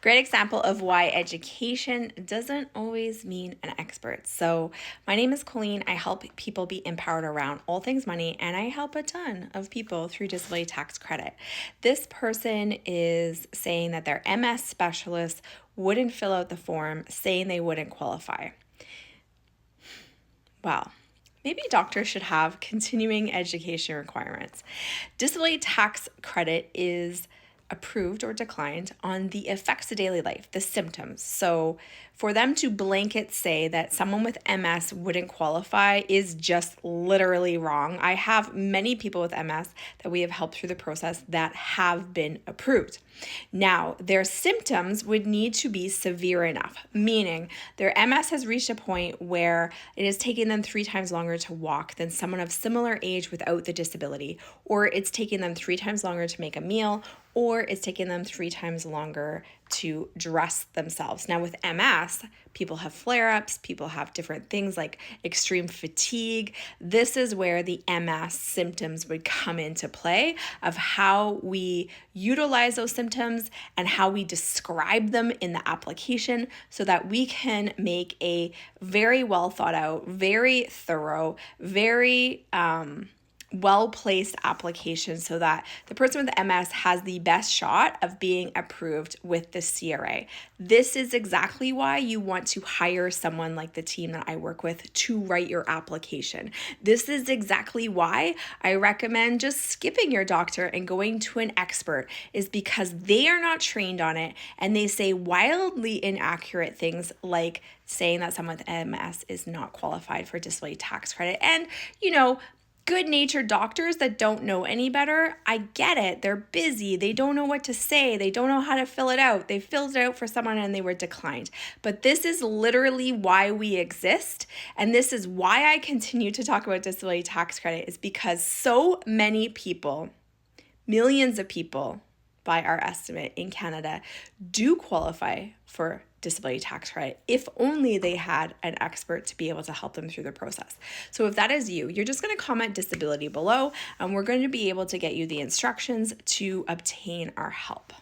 Great example of why education doesn't always mean an expert. So, my name is Colleen. I help people be empowered around all things money, and I help a ton of people through disability tax credit. This person is saying that their MS specialist wouldn't fill out the form, saying they wouldn't qualify. Well, maybe doctors should have continuing education requirements. Disability tax credit is approved or declined on the effects of daily life, the symptoms. So for them to blanket say that someone with MS wouldn't qualify is just literally wrong. I have many people with MS that we have helped through the process that have been approved. Now, their symptoms would need to be severe enough, meaning their MS has reached a point where it is taking them 3 times longer to walk than someone of similar age without the disability, or it's taking them 3 times longer to make a meal, or it's taking them 3 times longer to dress themselves. Now, with MS, people have flare-ups, people have different things like extreme fatigue. This is where the MS symptoms would come into play of how we utilize those symptoms and how we describe them in the application so that we can make a very well thought out, very thorough, very well-placed application so that the person with MS has the best shot of being approved with the CRA. This is exactly why you want to hire someone like the team that I work with to write your application. This is exactly why I recommend just skipping your doctor and going to an expert, is because they are not trained on it and they say wildly inaccurate things like saying that someone with MS is not qualified for disability tax credit. And, good-natured doctors that don't know any better, I get it. They're busy. They don't know what to say. They don't know how to fill it out. They filled it out for someone and they were declined. But this is literally why we exist. And this is why I continue to talk about disability tax credit, is because so many people, millions of people by our estimate in Canada, do qualify for disability tax credit if only they had an expert to be able to help them through the process. So if that is you, you're just going to comment disability below and we're going to be able to get you the instructions to obtain our help.